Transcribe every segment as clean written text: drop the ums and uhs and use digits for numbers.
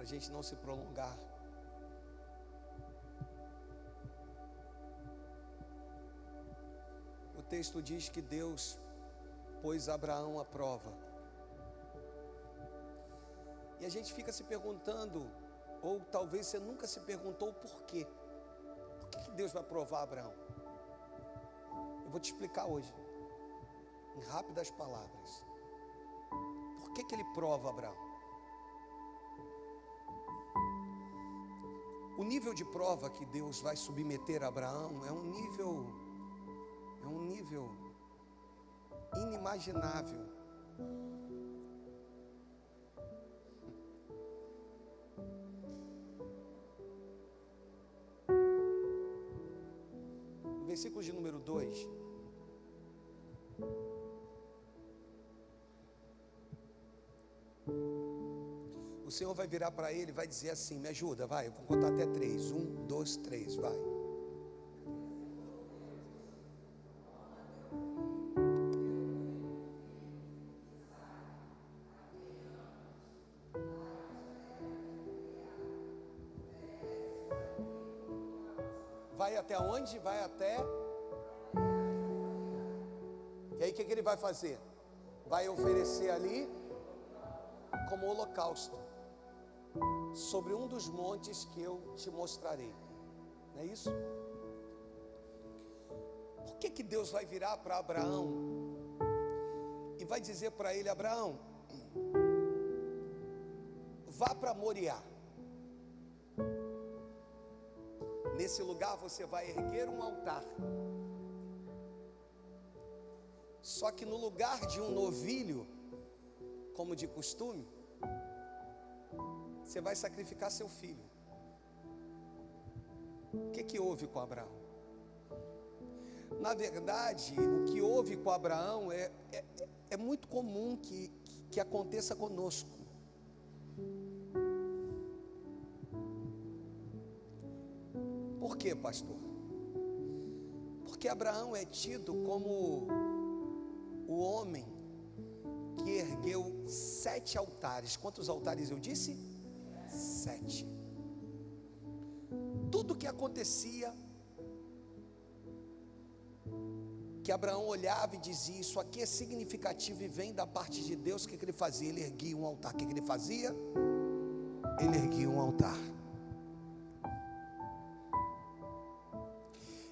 a gente não se prolongar. O texto diz que Deus pôs Abraão à prova. E a gente fica se perguntando, ou talvez você nunca se perguntou o porquê. Por que Deus vai provar Abraão? Eu vou te explicar hoje, em rápidas palavras. Por que Ele prova Abraão? O nível de prova que Deus vai submeter a Abraão é um nível inimaginável. No versículo de número 2, o Senhor vai virar para ele e vai dizer assim: me ajuda, vai, eu vou contar até 3, 1, 2, 3, vai. Vai até onde? Vai até... E aí o que ele vai fazer? Vai oferecer ali como holocausto sobre um dos montes que eu te mostrarei. Não é isso? Por que Deus vai virar para Abraão e vai dizer para ele: Abraão, vá para Moriá. Nesse lugar você vai erguer um altar. Só que no lugar de um novilho, como de costume, você vai sacrificar seu filho. O que houve com Abraão? Na verdade, o que houve com Abraão é muito comum que aconteça conosco. Por quê, pastor? Porque Abraão é tido como o homem que ergueu 7 altares. Quantos altares eu disse? 7. Tudo que acontecia, que Abraão olhava e dizia: isso aqui é significativo e vem da parte de Deus. O que ele fazia? Ele erguia um altar. O que ele fazia? Ele erguia um altar.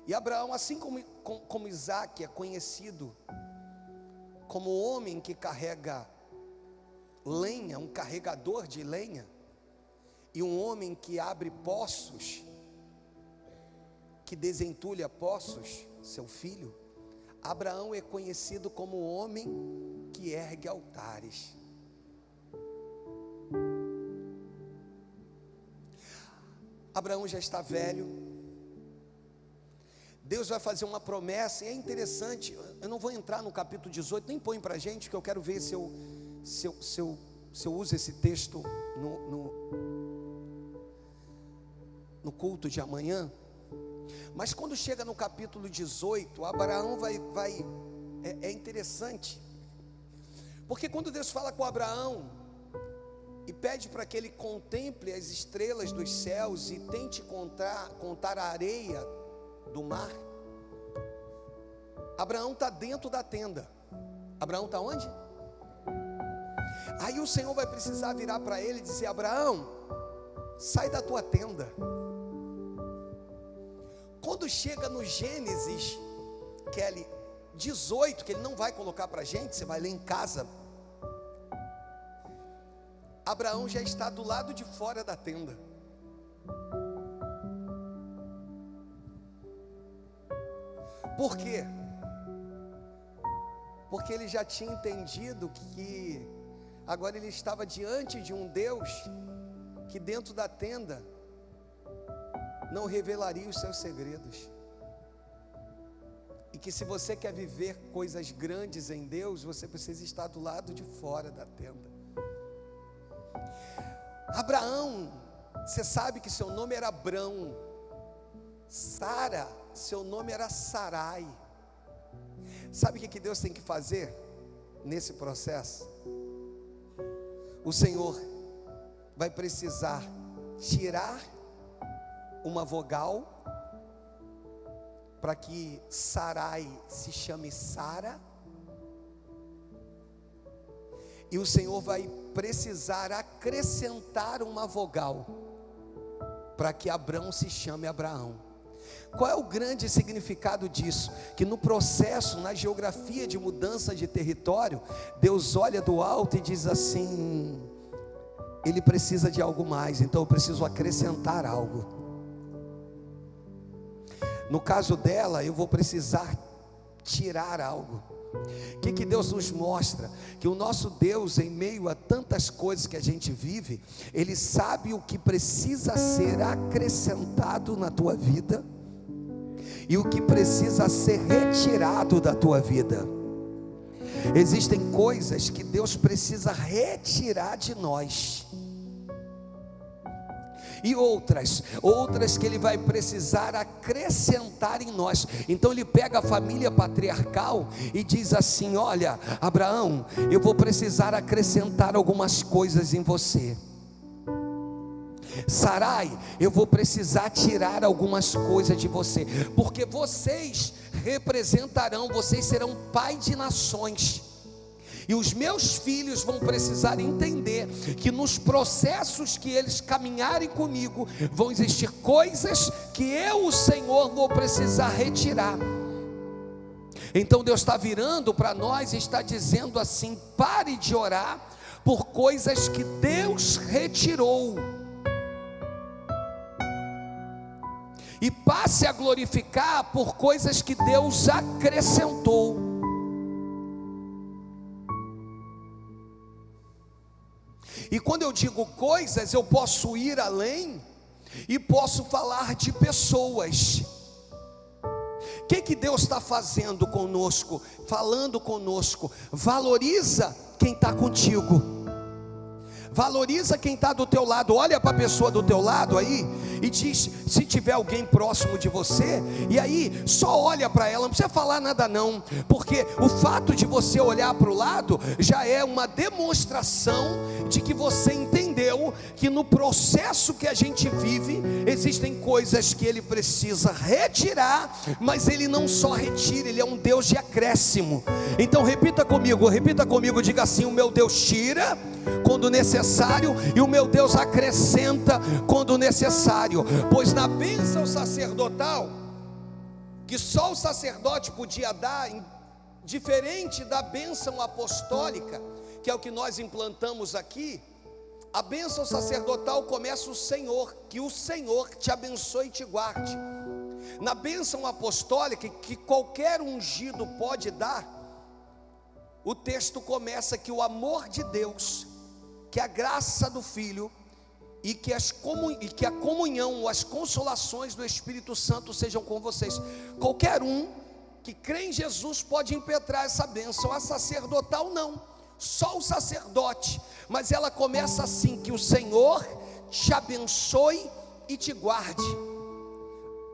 E Abraão, assim como Isaac é conhecido como o homem que carrega lenha, um carregador de lenha, e um homem que abre poços, que desentulha poços, seu filho, Abraão é conhecido como o homem que ergue altares. Abraão já está velho. Deus vai fazer uma promessa, e é interessante. Eu não vou entrar no capítulo 18, nem põe para a gente, que eu quero ver se eu uso esse texto no culto de amanhã. Mas quando chega no capítulo 18, Abraão é interessante, porque quando Deus fala com Abraão e pede para que ele contemple as estrelas dos céus e tente contar a areia do mar, Abraão está dentro da tenda. Abraão está onde? Aí o Senhor vai precisar virar para ele e dizer: Abraão, sai da tua tenda. Quando chega no Gênesis, Kelly, 18, que ele não vai colocar para a gente, você vai ler em casa, Abraão já está do lado de fora da tenda. Por quê? Porque ele já tinha entendido que agora ele estava diante de um Deus que dentro da tenda não revelaria os seus segredos. E que se você quer viver coisas grandes em Deus, você precisa estar do lado de fora da tenda. Abraão, você sabe que seu nome era Abrão. Sara, seu nome era Sarai. Sabe o que Deus tem que fazer nesse processo? O Senhor vai precisar tirar uma vogal para que Sarai se chame Sara, e o Senhor vai precisar acrescentar uma vogal para que Abrão se chame Abraão. Qual é o grande significado disso? Que no processo, na geografia de mudança de território, Deus olha do alto e diz assim: ele precisa de algo mais, então eu preciso acrescentar algo. No caso dela, eu vou precisar tirar algo. O que Deus nos mostra? Que o nosso Deus, em meio a tantas coisas que a gente vive, Ele sabe o que precisa ser acrescentado na tua vida e o que precisa ser retirado da tua vida. Existem coisas que Deus precisa retirar de nós, e outras que Ele vai precisar acrescentar em nós. Então Ele pega a família patriarcal e diz assim: olha, Abraão, eu vou precisar acrescentar algumas coisas em você. Sarai, eu vou precisar tirar algumas coisas de você, porque vocês representarão, vocês serão pai de nações. E os meus filhos vão precisar entender que nos processos que eles caminharem comigo, vão existir coisas que eu, o Senhor, vou precisar retirar. Então Deus está virando para nós e está dizendo assim: pare de orar por coisas que Deus retirou, e passe a glorificar por coisas que Deus acrescentou. E quando eu digo coisas, eu posso ir além e posso falar de pessoas. O que Deus está fazendo conosco? Falando conosco. Valoriza quem está contigo. Valoriza quem está do teu lado. Olha para a pessoa do teu lado aí e diz, se tiver alguém próximo de você, e aí só olha para ela, não precisa falar nada não, porque o fato de você olhar para o lado já é uma demonstração de que você entendeu que no processo que a gente vive, existem coisas que Ele precisa retirar, mas Ele não só retira, Ele é um Deus de acréscimo. Então repita comigo, diga assim: o meu Deus tira quando necessário, e o meu Deus acrescenta quando necessário. Pois na bênção sacerdotal, que só o sacerdote podia dar, diferente da bênção apostólica, que é o que nós implantamos aqui, a bênção sacerdotal começa o Senhor, que o Senhor te abençoe e te guarde. Na bênção apostólica, que qualquer ungido pode dar, o texto começa que o amor de Deus, que a graça do Filho e que a comunhão, as consolações do Espírito Santo sejam com vocês. Qualquer um que crê em Jesus pode impetrar essa bênção. A sacerdotal não, só o sacerdote. Mas ela começa assim: que o Senhor te abençoe e te guarde.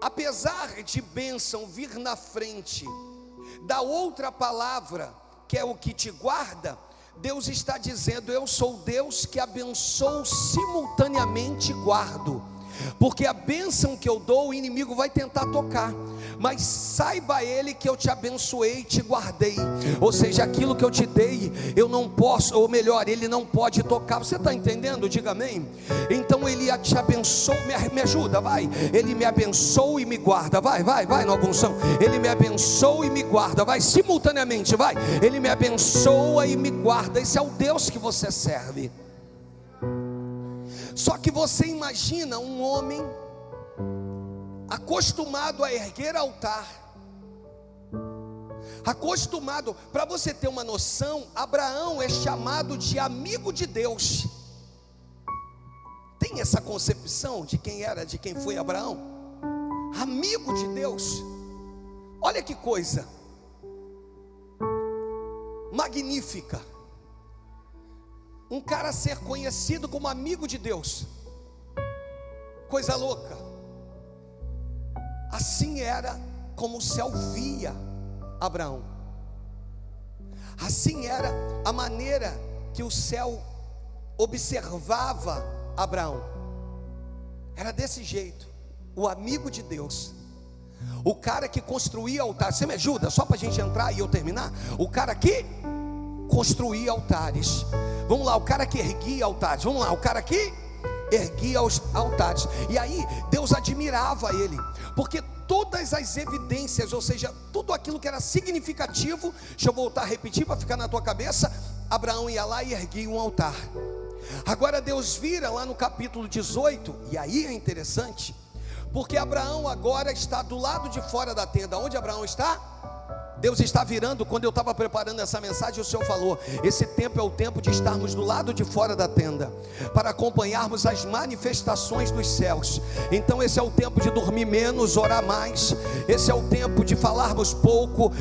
Apesar de bênção vir na frente da outra palavra, que é o que te guarda, Deus está dizendo: eu sou Deus que abençoo simultaneamente e guardo. Porque a bênção que eu dou, o inimigo vai tentar tocar, mas saiba ele que eu te abençoei e te guardei. Ou seja, aquilo que eu te dei, eu não posso, ou melhor, ele não pode tocar. Você está entendendo? Diga amém. Então ele te abençoa, me ajuda, vai. Ele me abençoa e me guarda, vai na unção. Ele me abençoa e me guarda, vai, simultaneamente, vai. Ele me abençoa e me guarda. Esse é o Deus que você serve. Só que você imagina um homem acostumado a erguer altar, acostumado, para você ter uma noção, Abraão é chamado de amigo de Deus. Tem essa concepção de quem foi Abraão? Amigo de Deus. Olha que coisa magnífica. Um cara ser conhecido como amigo de Deus, coisa louca. Assim era como o céu via Abraão, assim era a maneira que o céu observava Abraão. Era desse jeito, o amigo de Deus, o cara que construía altares. Você me ajuda, só para a gente entrar e eu terminar? O cara que construía altares. Vamos lá, o cara que erguia altares. Vamos lá, o cara que erguia os altares. E aí Deus admirava ele, porque todas as evidências, ou seja, tudo aquilo que era significativo, deixa eu voltar a repetir para ficar na tua cabeça. Abraão ia lá e erguia um altar. Agora Deus vira lá no capítulo 18, e aí é interessante, porque Abraão agora está do lado de fora da tenda. Onde Abraão está? Deus está virando. Quando eu estava preparando essa mensagem, o Senhor falou: esse tempo é o tempo de estarmos do lado de fora da tenda, para acompanharmos as manifestações dos céus. Então esse é o tempo de dormir menos, orar mais. Esse é o tempo de falarmos pouco,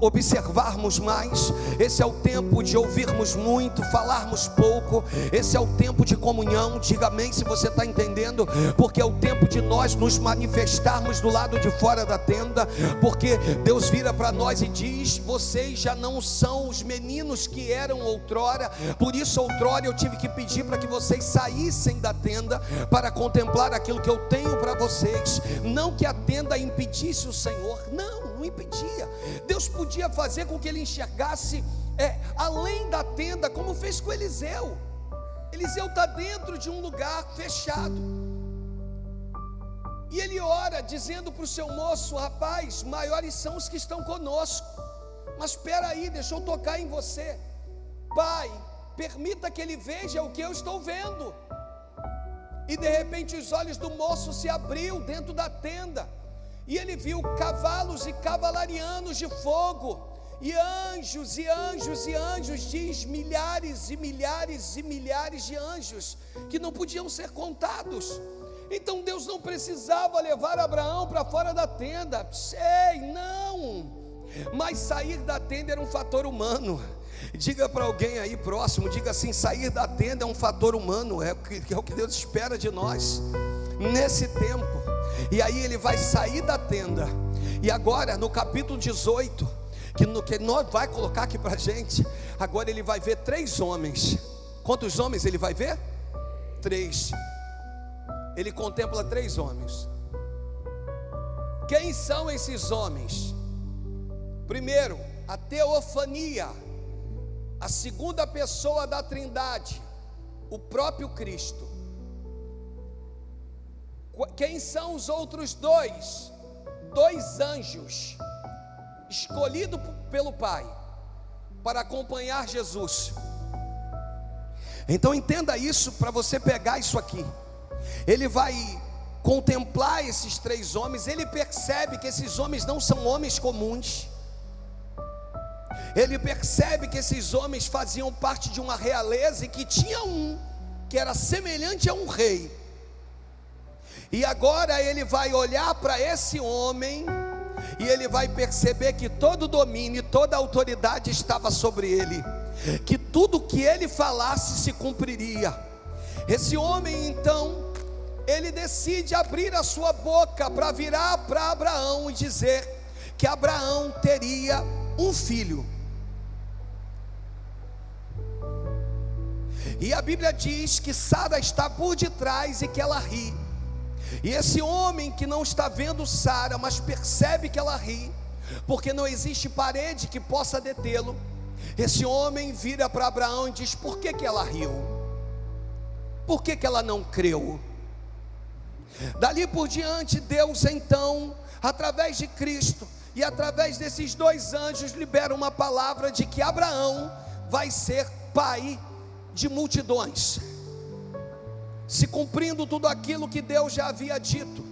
observarmos mais. Esse é o tempo de ouvirmos muito, falarmos pouco. Esse é o tempo de comunhão. Diga amém se você está entendendo, porque é o tempo de nós nos manifestarmos do lado de fora da tenda, porque Deus vira para nós e diz: vocês já não são os meninos que eram outrora. Por isso outrora eu tive que pedir para que vocês saíssem da tenda para contemplar aquilo que eu tenho para vocês. Não que a tenda impedisse o Senhor, não impedia. Deus podia fazer com que ele enxergasse além da tenda, como fez com Eliseu. Eliseu está dentro de um lugar fechado, e ele ora dizendo para o seu moço: rapaz, maiores são os que estão conosco. Mas espera aí, deixa eu tocar em você. Pai, permita que ele veja o que eu estou vendo. E de repente os olhos do moço se abriu dentro da tenda, e ele viu cavalos e cavalarianos de fogo, e anjos e anjos e anjos, diz milhares e milhares e milhares de anjos, que não podiam ser contados. Então Deus não precisava levar Abraão para fora da tenda, não. Mas sair da tenda era um fator humano. Diga para alguém aí próximo, diga assim: sair da tenda é um fator humano, é o que Deus espera de nós nesse tempo. E aí ele vai sair da tenda, e agora no capítulo 18, que nós vai colocar aqui para a gente, agora ele vai ver 3 homens. Quantos homens ele vai ver? 3. Ele contempla 3 homens. Quem são esses homens? Primeiro, a teofania, a segunda pessoa da Trindade, o próprio Cristo. Quem são os outros 2? 2 anjos, escolhidos pelo Pai para acompanhar Jesus. Então entenda isso, para você pegar isso aqui. Ele vai contemplar esses 3 homens. Ele percebe que esses homens não são homens comuns. Ele percebe que esses homens faziam parte de uma realeza, e que tinha um que era semelhante a um rei. E agora ele vai olhar para esse homem, e ele vai perceber que todo domínio, toda autoridade estava sobre ele, que tudo que ele falasse se cumpriria. Esse homem então, ele decide abrir a sua boca para virar para Abraão e dizer que Abraão teria um filho. E a Bíblia diz que Sara está por detrás e que ela ri. E esse homem que não está vendo Sara, mas percebe que ela ri, porque não existe parede que possa detê-lo, esse homem vira para Abraão e diz: por que ela riu? Por que ela não creu? Dali por diante, Deus então, através de Cristo e através desses 2 anjos, libera uma palavra de que Abraão vai ser pai de multidões, se cumprindo tudo aquilo que Deus já havia dito.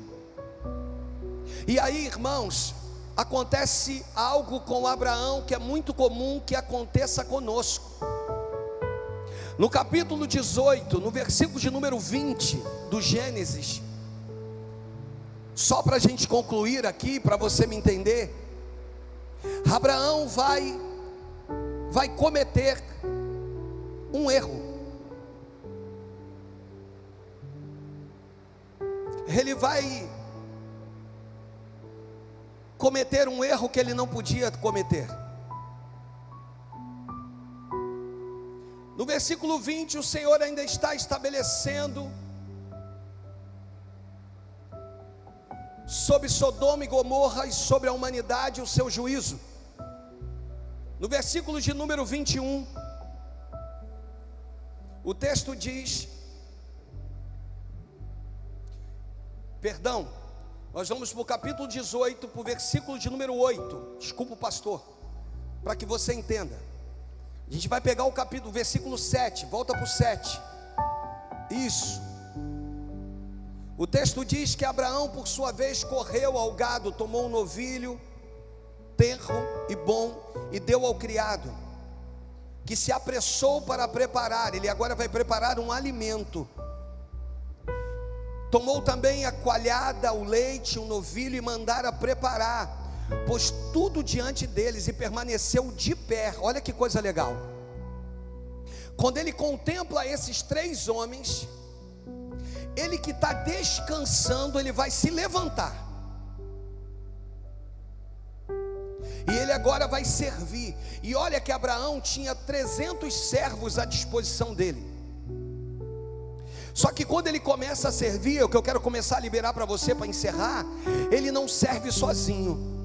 E aí, irmãos, acontece algo com Abraão que é muito comum que aconteça conosco. No capítulo 18, no versículo de número 20 do Gênesis, só para a gente concluir aqui, para você me entender, Abraão vai cometer um erro. Ele vai cometer um erro que ele não podia cometer. No versículo 20, o Senhor ainda está estabelecendo sobre Sodoma e Gomorra e sobre a humanidade o seu juízo. No versículo de número 21, o texto diz, nós vamos para o capítulo 18, para o versículo de número 8. Desculpa o pastor, para que você entenda. A gente vai pegar o versículo 7, volta para o 7. Isso. O texto diz que Abraão, por sua vez, correu ao gado, tomou um novilho, tenro e bom, e deu ao criado, que se apressou para preparar. Ele agora vai preparar um alimento. Tomou também a coalhada, o leite, um novilho, e mandara preparar, pôs tudo diante deles e permaneceu de pé. Olha que coisa legal. Quando ele contempla esses 3 homens, ele que está descansando, ele vai se levantar, e ele agora vai servir. E olha que Abraão tinha 300 servos à disposição dele. Só que quando ele começa a servir, o que eu quero começar a liberar para você, para encerrar, ele não serve sozinho.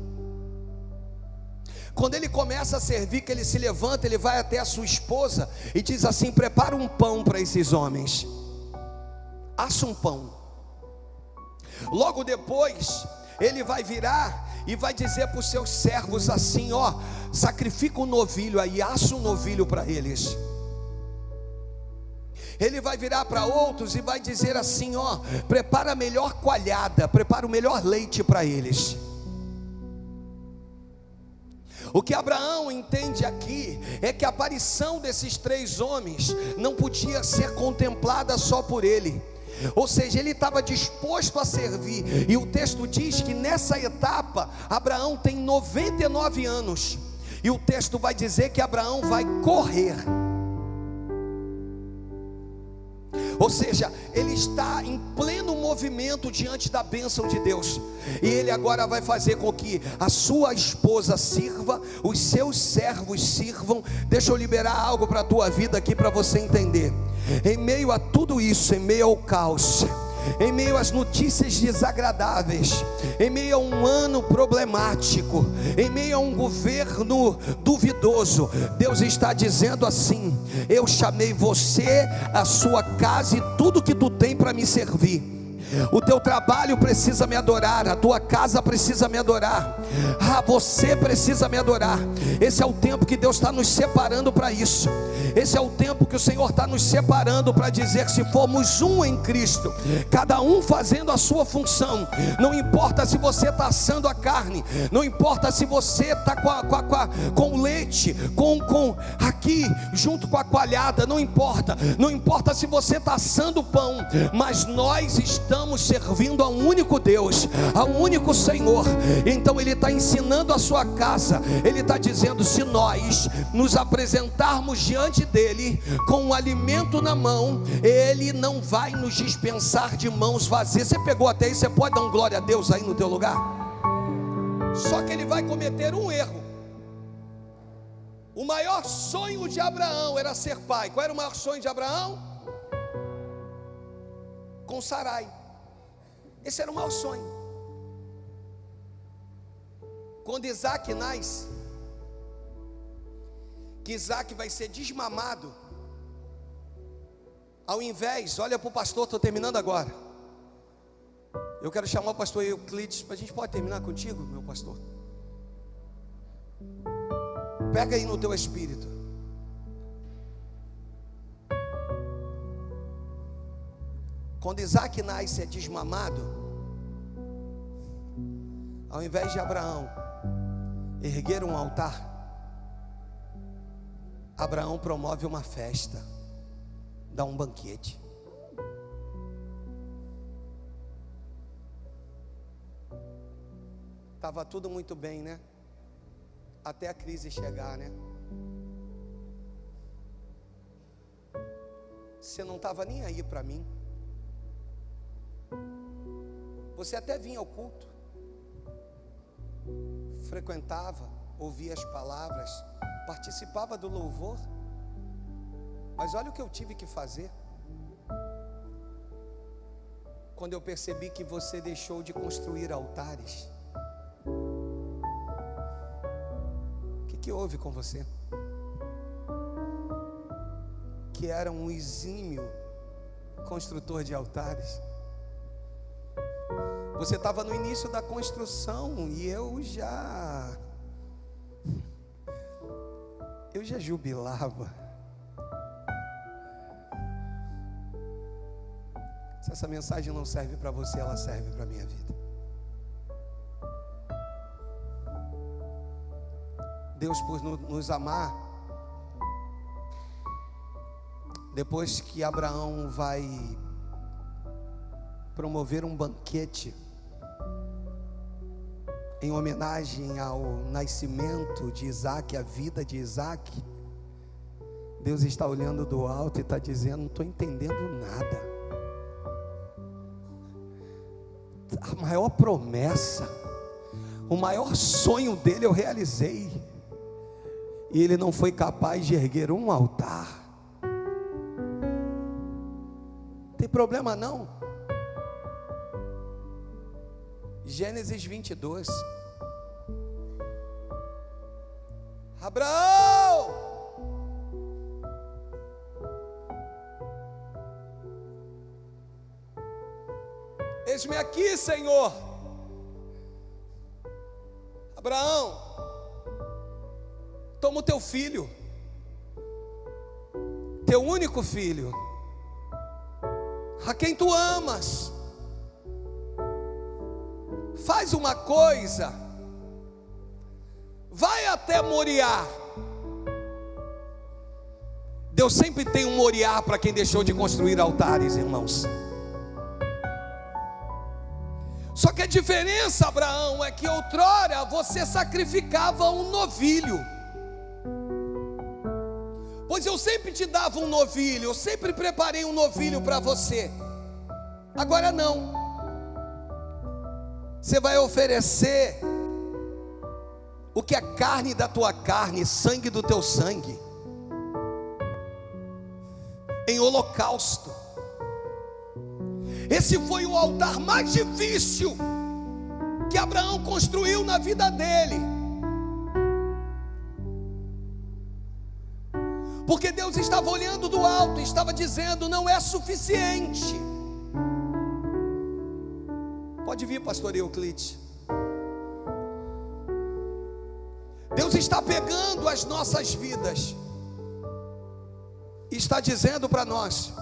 Quando ele começa a servir, que ele se levanta, ele vai até a sua esposa e diz assim: prepara um pão para esses homens, assa um pão. Logo depois, ele vai virar e vai dizer para os seus servos assim: ó, sacrifica um novilho aí, assa um novilho para eles. Ele vai virar para outros e vai dizer assim: ó, prepara a melhor coalhada, prepara o melhor leite para eles. O que Abraão entende aqui é que a aparição desses 3 homens não podia ser contemplada só por ele. Ou seja, ele estava disposto a servir. E o texto diz que nessa etapa Abraão tem 99 anos. E o texto vai dizer que Abraão vai correr. Ou seja, ele está em pleno movimento diante da bênção de Deus. E ele agora vai fazer com que a sua esposa sirva, os seus servos sirvam. Deixa eu liberar algo para a tua vida aqui, para você entender. Em meio a tudo isso, em meio ao caos, em meio às notícias desagradáveis, em meio a um ano problemático, em meio a um governo duvidoso, Deus está dizendo assim: eu chamei você, a sua casa e tudo que tu tem para me servir. O teu trabalho precisa me adorar, a tua casa precisa me adorar, você precisa me adorar. Esse é o tempo que Deus está nos separando para isso. Esse é o tempo que o Senhor está nos separando para dizer que se formos um em Cristo, cada um fazendo a sua função, não importa se você está assando a carne, não importa se você está com o leite, aqui junto com a coalhada, não importa se você está assando o pão, mas nós estamos servindo a um único Deus, a um único Senhor. Então ele está ensinando a sua casa, ele está dizendo: se nós nos apresentarmos diante dele com um alimento na mão, ele não vai nos dispensar de mãos vazias. Você pegou até aí? Você pode dar um glória a Deus aí no teu lugar? Só que ele vai cometer um erro. O maior sonho de Abraão era ser pai. Qual era o maior sonho de Abraão? Com Sarai. Esse era o maior sonho. Quando Isaac nasce, que Isaac vai ser desmamado, ao invés, olha para o pastor, estou terminando agora. Eu quero chamar o pastor Euclides, a gente pode terminar contigo, meu pastor? Pega aí no teu espírito. Quando Isaac nasce, é desmamado, ao invés de Abraão erguer um altar, Abraão promove uma festa, dá um banquete. Estava tudo muito bem, né? Até a crise chegar, né? Você não estava nem aí para mim. Você até vinha ao culto, frequentava, ouvia as palavras, participava do louvor, Mas olha o que eu tive que fazer quando eu percebi que você deixou de construir altares. O que houve com você? Que era um exímio construtor de altares. Você estava no início da construção e eu já jubilava. Se essa mensagem não serve para você, ela serve para a minha vida. Deus, por nos amar, depois que Abraão vai promover um banquete em homenagem ao nascimento de Isaac, a vida de Isaac, Deus está olhando do alto e está dizendo: não estou entendendo nada. A maior promessa, o maior sonho dele eu realizei, e ele não foi capaz de erguer um altar. Não tem problema não. Gênesis 22. Abraão, eis-me aqui, Senhor. Abraão, toma o teu filho, teu único filho, a quem tu amas. Faz uma coisa, vai até Moriá. Deus sempre tem um Moriá para quem deixou de construir altares, irmãos. Só que a diferença, Abraão, é que outrora você sacrificava um novilho. Pois eu sempre te dava um novilho, eu sempre preparei um novilho para você. Agora não. Você vai oferecer o que é carne da tua carne, sangue do teu sangue, em holocausto. Esse foi o altar mais difícil que Abraão construiu na vida dele. Porque Deus estava olhando do alto e estava dizendo: não é suficiente. Pode vir, pastor Euclides. Deus está pegando as nossas vidas e está dizendo para nós: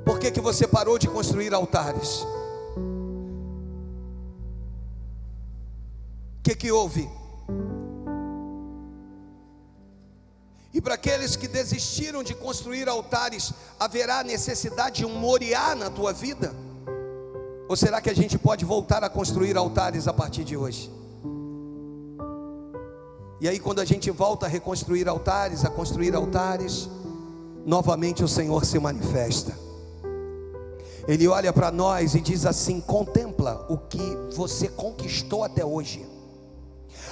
por que você parou de construir altares? O que houve? E para aqueles que desistiram de construir altares, haverá necessidade de um Moriá na tua vida? Ou será que a gente pode voltar a construir altares a partir de hoje? E aí, quando a gente volta a reconstruir altares, a construir altares, novamente o Senhor se manifesta. Ele olha para nós e diz assim: contempla o que você conquistou até hoje.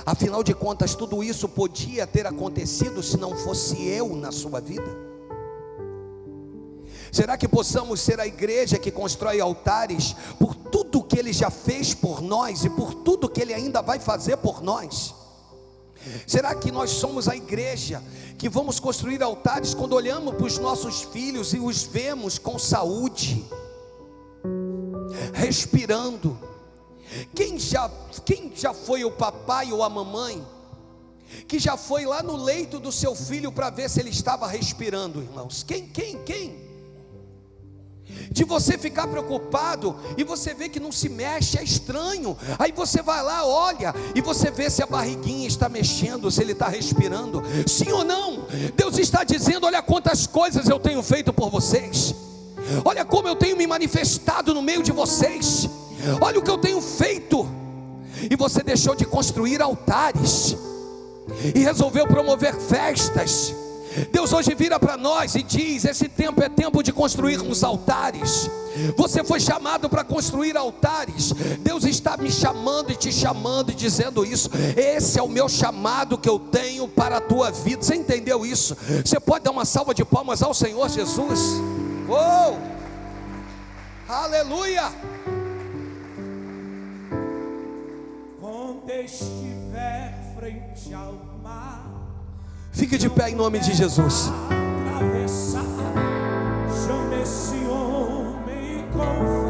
Afinal de contas, tudo isso podia ter acontecido se não fosse eu na sua vida. Será que possamos ser a igreja que constrói altares por tudo que Ele já fez por nós e por tudo que Ele ainda vai fazer por nós? Será que nós somos a igreja que vamos construir altares quando olhamos para os nossos filhos e os vemos com saúde, respirando? Quem já foi o papai ou a mamãe que já foi lá no leito do seu filho para ver se ele estava respirando, irmãos? Quem? De você ficar preocupado e você vê que não se mexe, é estranho. Aí você vai lá, olha, e você vê se a barriguinha está mexendo, se ele está respirando, sim ou não? Deus está dizendo: olha quantas coisas eu tenho feito por vocês, olha como eu tenho me manifestado no meio de vocês, olha o que eu tenho feito. E você deixou de construir altares e resolveu promover festas. Deus hoje vira para nós e diz: esse tempo é tempo de construirmos altares. Você foi chamado para construir altares. Deus está me chamando e te chamando e dizendo isso. Esse é o meu chamado que eu tenho para a tua vida. Você entendeu isso? Você pode dar uma salva de palmas ao Senhor Jesus? Oh! Aleluia! Quando estiver frente ao mar, fique de pé em nome de Jesus. atravessar, chame esse homem com